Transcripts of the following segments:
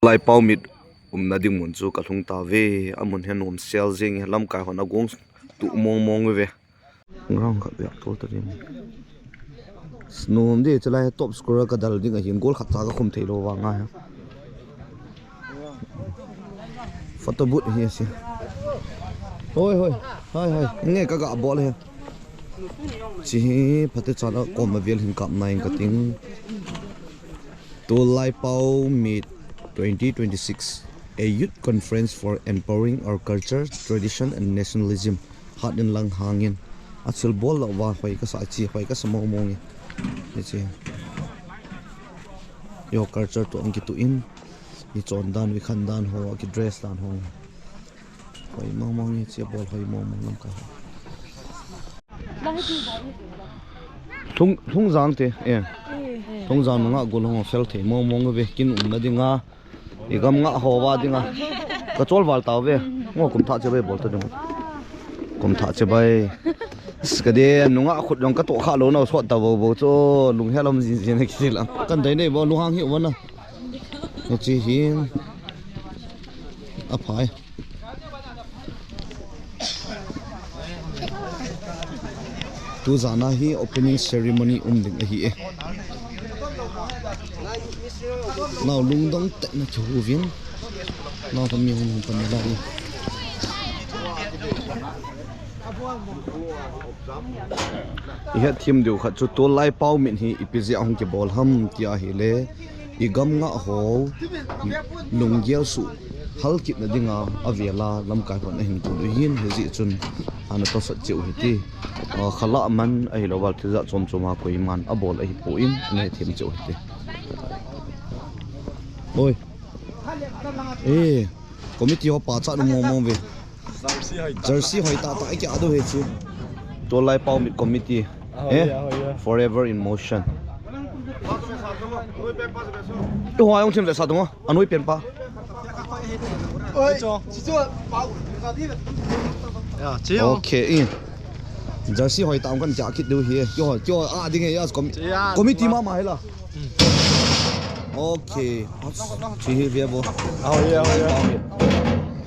TOLLAIPAO mit na ding mun chu ka thlung ta ve amun hian om sel jing lam kai hon agong tu mong ve ngrang kha ya tol ta rim snom de chalai top scorer ka dal ding a hin gol khat ta ka khum theilo wa nga photo boot hi se hoi hai nge ka ga ball he chi phate chala kom vel hin kap nine ka ting TOLLAIPAO mit 2026, a youth conference for empowering our culture, tradition and nationalism. Hat in lang hangin. At sil bol la wa hoy ka sa chi hoy ka sa mong ni. Yo culture to ang kitu in. Ni chon dan wi khan dan ho ki dress dan ho. Hoy mong ni chi bol hoy mong lam ka. Thung jang te thung jang nga gulong fel the mong ve kin na dinga igam nga howa dinga ka chol wal taw ve ngo kum tha che bai bol ta dum kum tha che bai skade nunga khut jong ka to kha lo na so ta bo cho lung helom jin jin ki la kan dai nei bo lu hang hi wana ni chi hin a phai tu zana hi opening ceremony ding hi e nào lung đong tệ na chủ viên nào thầm miêu hùng phần là đi hiện thêm điều khát cho TOLLAIPAO mình hi ipizia hong ke bol ham tia hi le igam nga ho lung gel su hal kip na dinga aviala lam kai hon hin tu hin he ji chun ana to sa chiu hi ti khala man ai lo wal thiza chom choma ko iman a bol ai po in ne thêm chiu hi ti ôi ê committee họ bảo chọn mong về jersey hỏi ta tại cái đâu hết chứ TOLLAIPAO mit committee forever in motion tôi hỏi ông thêm về sao đúng không anh nói tiền pa ok jersey hỏi ta ông cần trả kít đâu here cho đi nghe committee mà hay là okay. Chihi Viabo.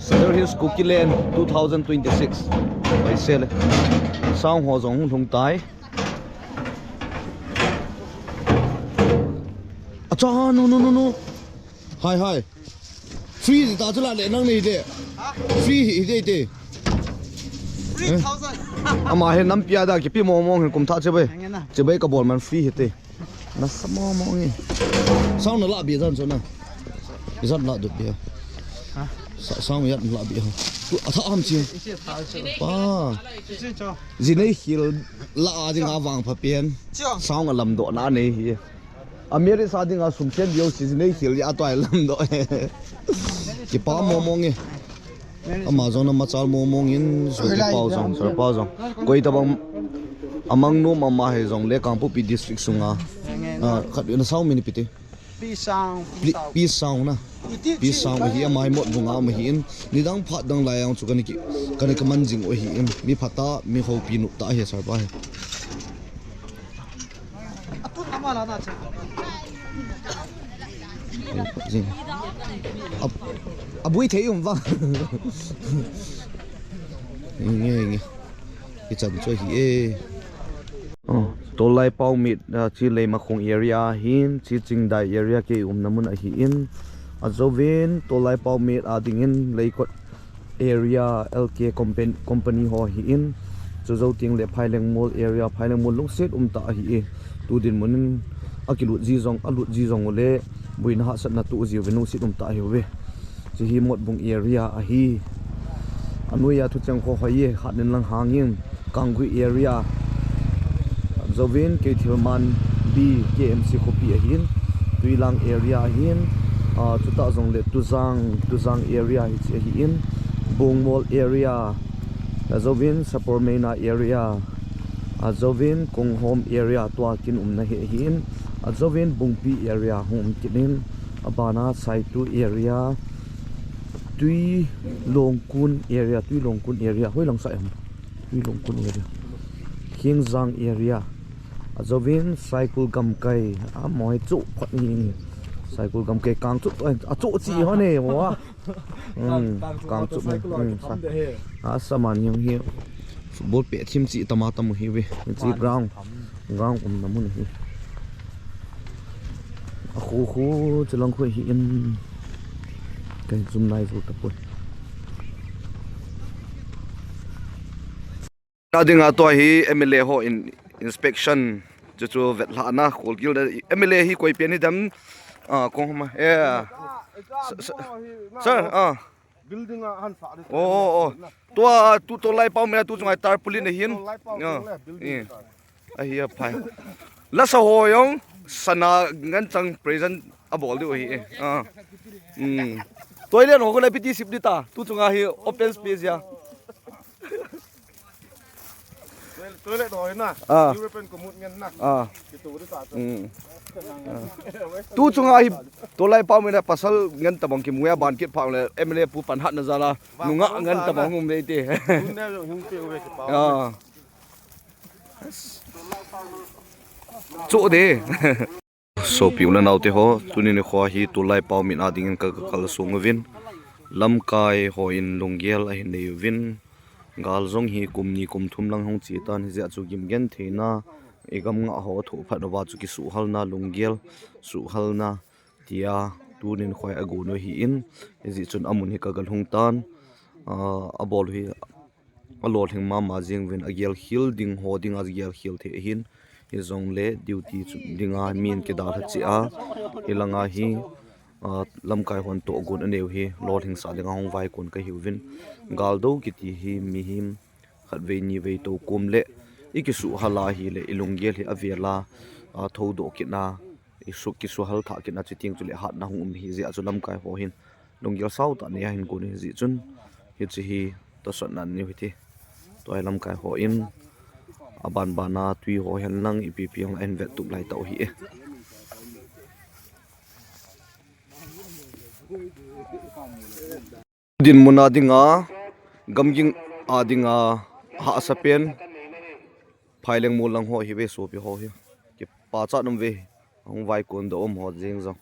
Center Hills Cookie Land 2026. By Sele. Sang Ho Zong Thong Tai. Acha no. Hi. Free ta chula le nang nei de. Free de. 3,000. Ama he NAMPI da ki pi mong kum tha che bai ka bol man free hete. Na samo mong ni. Sao nó lạ bia ra chỗ nào? Rất lạ được bia. Sao mà lạ bia không? Thọ ham chiên. Ba. Gì này hiểu lạ thì ngã vàng phải biến. Sao mà làm độ ná này? America sao thì ngã sum chen điều gì này hiểu ya toại làm độ. Chỉ ba mong nghe. Amazon nó mà chal mong in rồi bao giờ. Coi tao bằng amang no mama hay dòng lệ campo pi district sunga. Khát nó sao mình pite. Pisang na pisang hi amai mot bunga ma hin nidang phat dang layang chu kan ka manjing o hi em mi phata mi ho pi nu ta he sar ba he atut amala na cha jing abui thei um wa nge ki chan cho hi e TOLLAIPAO mit chi lei makhong area hin chi chingdai area ke namun a hi in azovin TOLLAIPAO mit adingin leikot area LK company ho hi in chuzo ting le phaileng mall area phaileng mall lungset ta hi tu din munin akilut ji zong le buin ha sat na tu ji venu sit ta hi we chi hi mot bung area a hi anuya thu chang kho hoye khanin lang hangin kangui area Zovin ke Thilman B KMC copy ahin Tuilang area ahin chuta zong le tuzang area ahin Bung Mall area Zovin Sapormena area Zovin Kong Home area tua kin na ahin Zovin Bungpi area home kinin Abana Saitu area Tui Longkun area hoi lang sai Tui Longkun area Kingzang area Azovin cycle gam kai a moi chu phat ni ใส่กูกำเกกลางจุดจุจีเขาเนี่ยหัวกลางจุดสมานยังเหี้ยบดเปะทิมจีตมาตมุหิวจีกลางน้ำมันหิคูจะลองคุยหินกันซุ่มไล่สุดกับปุ่นเราดึงตัวฮีเอ็มเอลเฮอินinspection จู่ๆเวทหลานะขอกิลเอ็มเอลฮีคุยเปียนี่ดำกงมาsir building han saตัวไล่เป้าเมียตัวจงไอตาร์ปุลินหินไอ้เหี้ยพายแล้วสะโหยงสนาเงินจัง present บอกด้วยตัวเลี้ยงหัวก็เลยพิธี10ดิตาตัวจงไอ open space ยาตัวเล็กน้อยนะยูเป็นกมุดเงินนะตัวที่สามtu chunga hi tolai pa mena pasal ngan tabang ki muya ban kit phang le emle pu pan hat na zala nunga ngan tabang ngum dei te chu de so piu na naute ho tunin ni khwa hi tolai pa min ading ka kal sung vin lam kai ho in lungial a hin nei vin gal zong hi kumni kum thum lang hong chi tan hi ja chu gim gen theina egam nga ho tho phat wa chu ki su halna lunggel su halna tia tunin khoi agu no hi in ji chun amun hi ka gal hung tan abol hi alol hing ma jing wen agel hil ding ho ding agel hil the hin hi zong le duty chu dinga min ke dar chi a ilanga hi lam kai hon to gun aneu hi lol hing sa dinga hong vai kun ka hiwin gal do ki ti hi mi him khat ve ni ve to kum le ikisu hala hi le ilunggel hi aviala thodo kina isu kisu hal tha kina chiting chule hat na hum hi je achulam kai ho hin lunggel sau ta ne hin kun hi chun hi chi hi to son nan ni hiti to ailam kai ho in aban bana tui ho hen lang ipp ang en vet tu lai tau hi din muna dinga gamjing adinga ha sapen phailing mu lang ho hi ve so pi ho hi ki pa cha nam ve hong vai kon do ho jing zo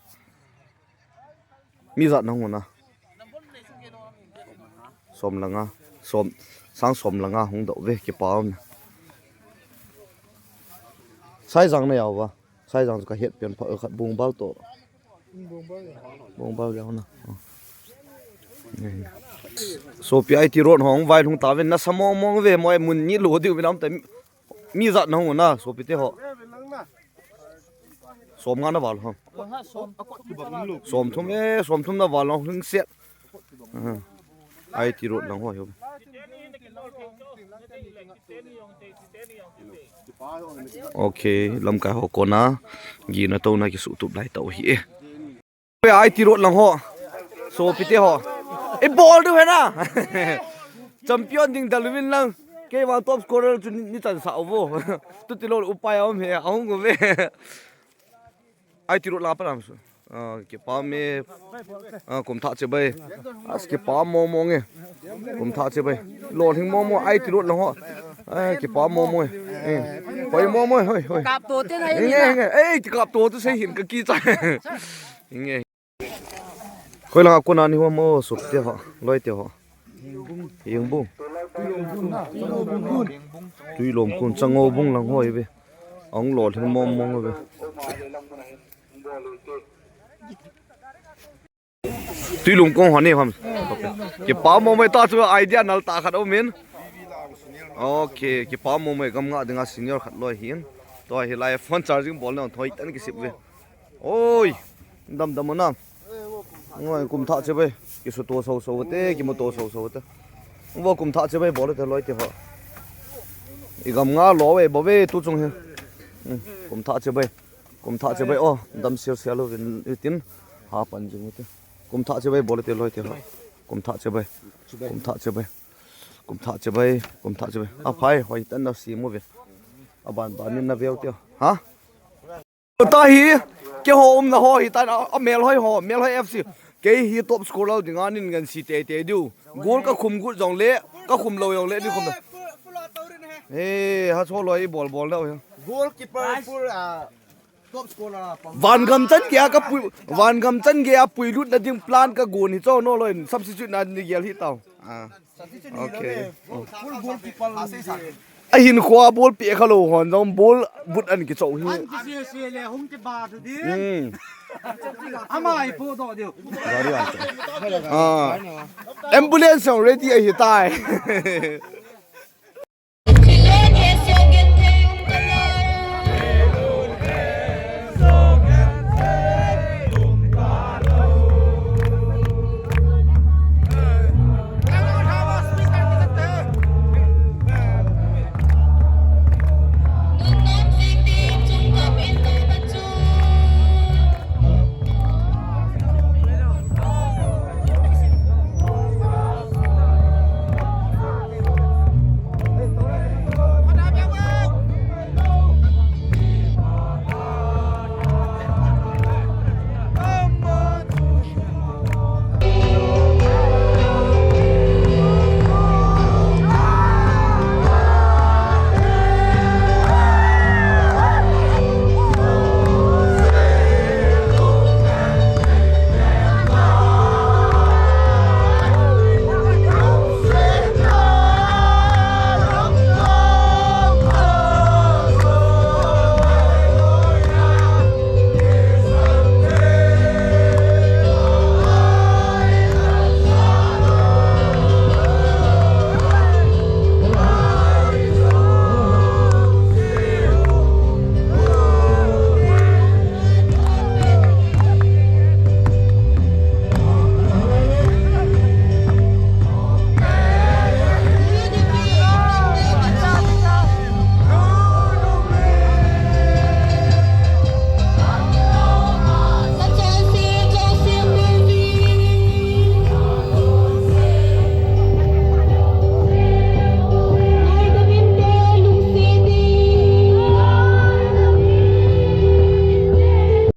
mi zat nang na som langa som langa hong do ve ki pa sai jang na yaw ba sai jang ka het pian pha khat bung bal to bung bal yaw na so pi ai ti ron hong vai lung ta ven na samo mong ve moi mun ni lo diu binam ta mi zat na ho na so pi te ho som nga na wal ho som thum na wal long hing set ai ti ron lang ho yo okay lam ka ho ko na gi na to na ki su tup lai to hi ai ti ron lang ho so pi te ho e ball du hena champion ding dalwin lang ke wa top scorer chu ni chan sa wo tu ti lo upai om he ahung go ve ai ti ro la pa ram su ke pa me kum tha che bai as ke pa mo mo nge kum tha che bai lo thing mo ai ti ro la ho ke pa mo hoi mo hoi cặp tổ thế này nge ei ki kap to tu se hin ka ki cha nge khoi la ko na ni ho mo su te ho loi te ho yeng bung tui lom kun chango bung lang hoi ve ong lo thing mom mong ve tui lom kong hone ham ke pa mo mai ta chu idea nal ta khat o min okay ke pa mo mai gam nga dinga senior khat loi hin to hi lai phone charging bol na thoi tan ki sip ve oi dam na ngoi kum tha che bai ki su to so te ki mo to so te wo kum tha che bai bol te loi te ho i gam nga lo we bo ve tu chung he kum tha che bai o dam sia lo tin ha pan jing te kum tha che bai bol te loi te ho kum tha che bai a phai hoi tan na si mo ve a ban nin na veo te ha ta hi ke ho na ho hi ta a mel hoi fc ke hi top scorer dinga nin gan si te du gol ka khum gu jong le ka khum lo yong le ni khum ha so loi bol da goalkeeper full วันกำจันเกียกับปุยวันกำจันเกียปุยรุดนั่นจึงพลานกับกูนี่เจ้าโน่เลย substitute นั่นนี่เกียที่เต่าโอเคไอหินขวาบอลเปียขลุ่นน้องบอลบุดอันกี่โจ้ฮีambulance ready ไอหิตาย